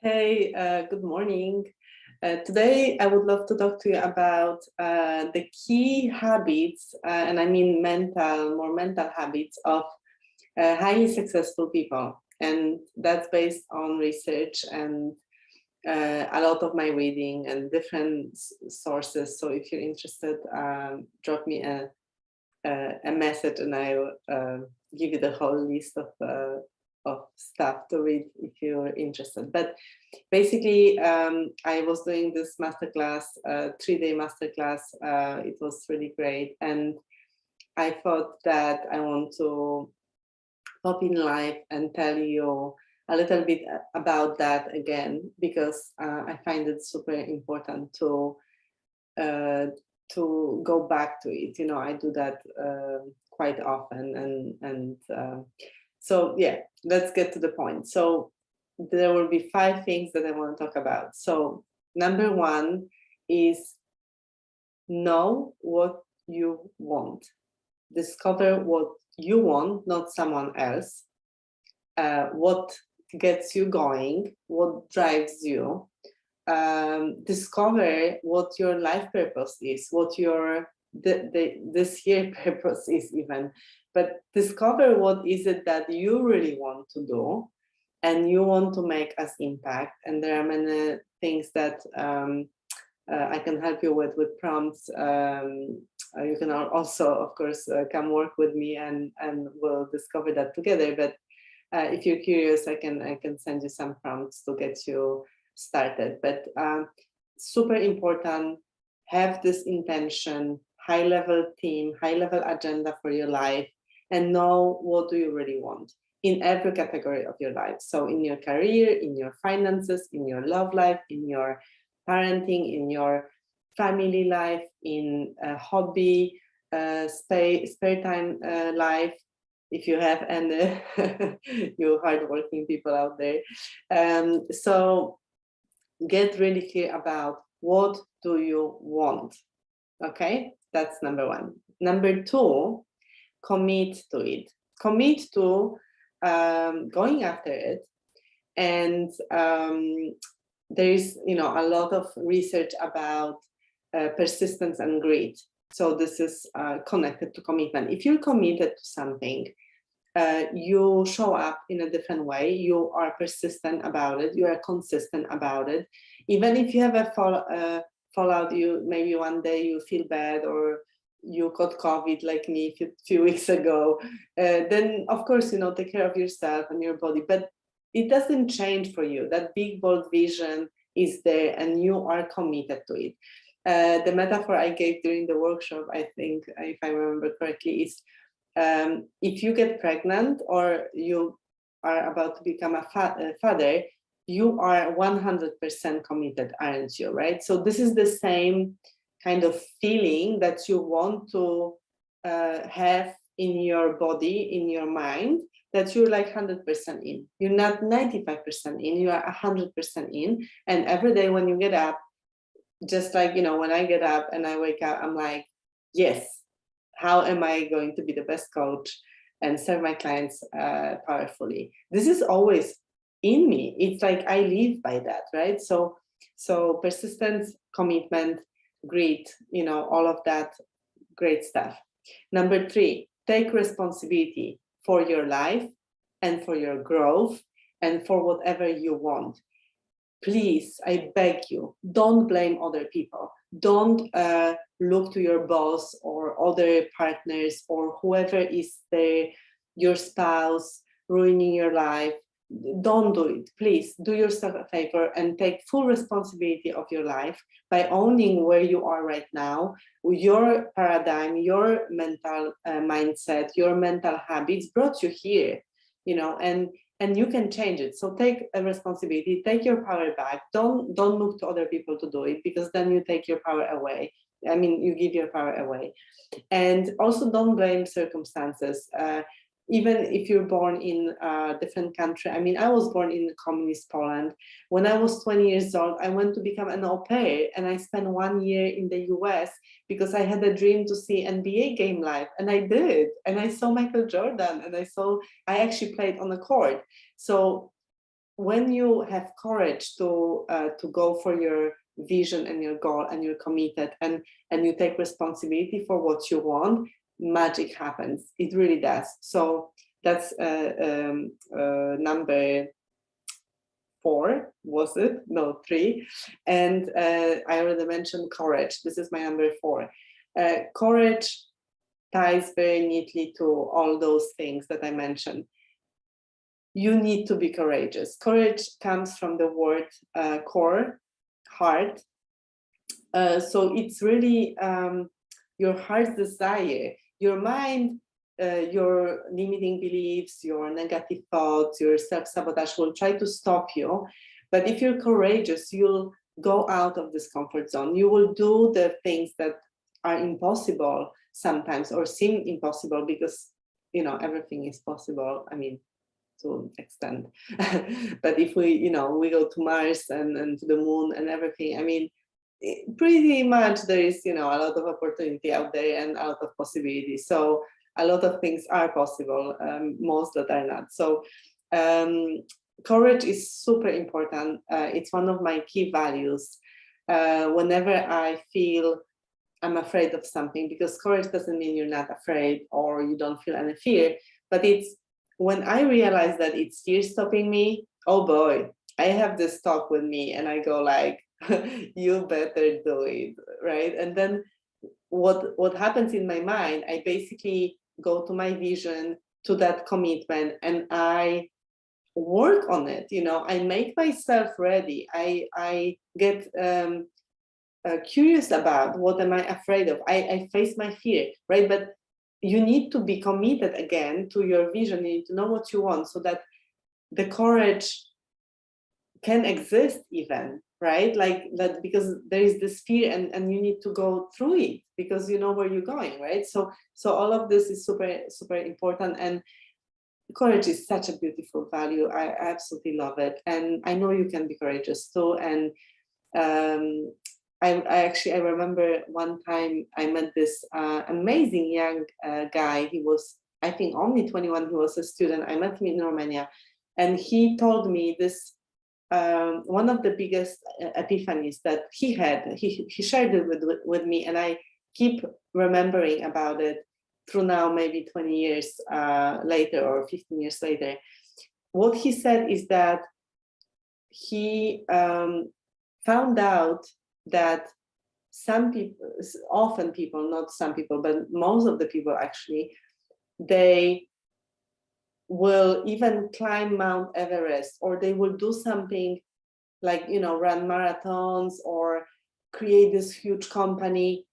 Hey, good morning. Today, I would love to talk to you about the key habits, and I mean more mental habits of highly successful people. And that's based on research and a lot of my reading and different sources. So if you're interested, drop me a message and I'll give you the whole list of stuff to read if you're interested. But basically, I was doing this masterclass, 3-day masterclass. It was really great. And I thought that I want to pop in live and tell you a little bit about that again, because I find it super important uh, to go back to it. You know, I do that quite often, and so yeah, let's get to the point. So there will be 5 things that I want to talk about. So number 1 is know what you want. Discover what you want, not someone else. What gets you going, what drives you. Discover what your life purpose is, what your this year purpose is even. But discover what is it that you really want to do and you want to make as impact. And there are many things that I can help you with prompts. You can also, of course, come work with me and we'll discover that together. But if you're curious, I can send you some prompts to get you started. But super important, have this intention, high level team, high level agenda for your life, and know what do you really want in every category of your life. So in your career, in your finances, in your love life, in your parenting, in your family life, in a hobby, spare time life, if you have any you hardworking people out there. So get really clear about what do you want. Okay, that's number 1. Number 2, commit to it. Commit to going after it. And there is, a lot of research about persistence and grit. So this is connected to commitment. If you're committed to something, you show up in a different way. You are persistent about it. You are consistent about it. Even if you have a fallout, you maybe one day you feel bad or you got COVID like me a few weeks ago, then of course, take care of yourself and your body. But it doesn't change for you. That big, bold vision is there and you are committed to it. The metaphor I gave during the workshop, I think, if I remember correctly, is if you get pregnant or you are about to become a father, you are 100% committed, aren't you, right? So this is the same kind of feeling that you want to have in your body, in your mind, that you're like 100% in. You're not 95% in, you are 100% in. And every day when you get up, just like, when I get up and I wake up, I'm like, yes, how am I going to be the best coach and serve my clients powerfully? This is always in me. It's like I live by that, right? So persistence, commitment, grit, all of that great stuff. Number 3, take responsibility for your life and for your growth and for whatever you want. Please, I beg you, don't blame other people. Don't look to your boss or other partners or whoever is there, your spouse, ruining your life. Don't do it. Please do yourself a favor and take full responsibility of your life by owning where you are right now. Your paradigm, your mental mindset, your mental habits brought you here, and you can change it. So take a responsibility, take your power back. Don't look to other people to do it, because then you take your power away. I mean, you give your power away. And also don't blame circumstances. Even if you're born in a different country. I mean, I was born in communist Poland. When I was 20 years old, I went to become an au pair, and I spent 1 year in the US because I had a dream to see NBA game live, and I did. And I saw Michael Jordan, and I actually played on the court. So when you have courage to go for your vision and your goal, and you're committed, and you take responsibility for what you want, magic happens. It really does. So that's number 4, was it? No, 3. And I already mentioned courage. This is my number 4. Courage ties very neatly to all those things that I mentioned. You need to be courageous. Courage comes from the word core, heart. So it's really your heart's desire. Your mind, your limiting beliefs, your negative thoughts, your self-sabotage will try to stop you. But if you're courageous, you'll go out of this comfort zone. You will do the things that are impossible sometimes, or seem impossible, because, you know, everything is possible. I mean, to an extent. But if we, you know, we go to Mars and to the moon and everything, I mean, pretty much there is, you know, a lot of opportunity out there and a lot of possibilities. So a lot of things are possible, most that are not. So courage is super important. It's one of my key values. Whenever I feel I'm afraid of something, because courage doesn't mean you're not afraid or you don't feel any fear, but it's when I realize that it's fear stopping me, oh boy, I have this talk with me and I go like, you better do it, right? And then what happens in my mind, I basically go to my vision, to that commitment, and I work on it. You know, I make myself ready. I get curious about what am I afraid of. I face my fear, right? But you need to be committed again to your vision. You need to know what you want, so that the courage can exist even, right? Like that, because there is this fear, and you need to go through it because you know where you're going, right? So all of this is super important, and courage is such a beautiful value. I absolutely love it, and I know you can be courageous too. And I remember one time I met this amazing young guy. He was, I think, only 21. He was a student. I met him in Romania, and he told me this. One of the biggest epiphanies that he had, he shared it with me, and I keep remembering about it through now maybe 20 years later, or 15 years later. What he said is that he found out that some people, often people, not some people, but most of the people actually, they will even climb Mount Everest, or they will do something like, you know, run marathons or create this huge company.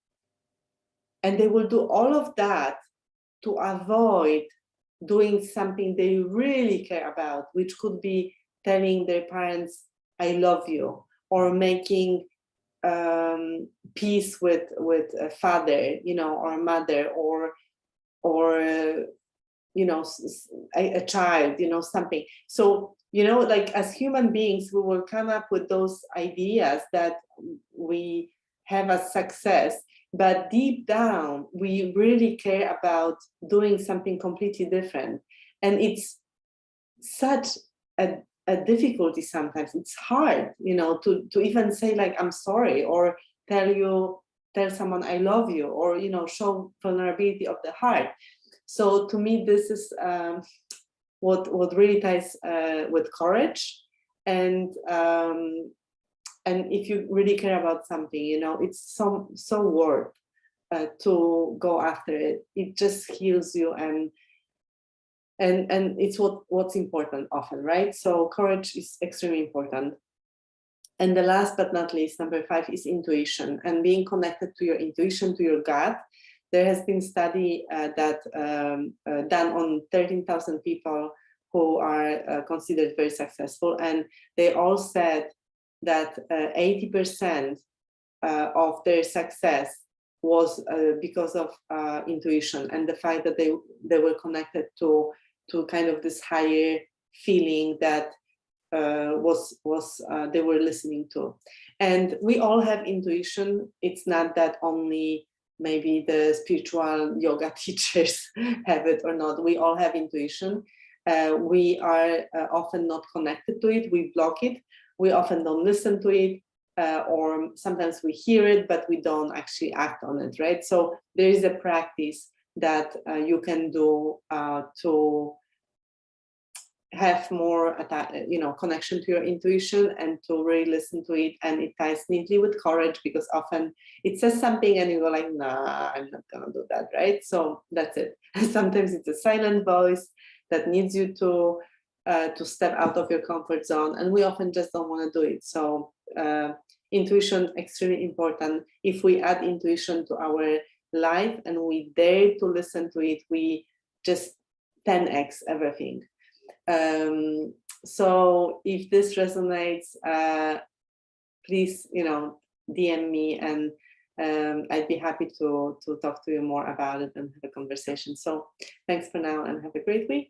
And they will do all of that to avoid doing something they really care about, which could be telling their parents, I love you, or making peace with a father, you know, or mother, or you know, a child, you know, something. So, you know, like as human beings, we will come up with those ideas that we have as success, but deep down, we really care about doing something completely different. And it's such a difficulty sometimes. It's hard, you know, to even say like, I'm sorry, or tell someone I love you, or, you know, show vulnerability of the heart. So to me, this is what really ties with courage. And if you really care about something, you know, it's so worth to go after it. It just heals you, and it's what's important often, right? So courage is extremely important. And the last but not least, number 5, is intuition, and being connected to your intuition, to your gut. There has been study that done on 13,000 people who are considered very successful, and they all said that 80% of their success was because of intuition, and the fact that they were connected to kind of this higher feeling that they were listening to. And we all have intuition. It's not that only maybe the spiritual yoga teachers have it or not. We all have intuition. We are often not connected to it, we block it, we often don't listen to it, or sometimes we hear it, but we don't actually act on it, right? So there is a practice that you can do to have more connection to your intuition and to really listen to it. And it ties neatly with courage, because often it says something and you go like, nah, I'm not gonna do that, right? So that's it. Sometimes it's a silent voice that needs you to step out of your comfort zone, and we often just don't want to do it. So intuition, extremely important. If we add intuition to our life and we dare to listen to it, we just 10x everything. So if this resonates, please, DM me, and I'd be happy to talk to you more about it and have a conversation. So thanks for now, and have a great week.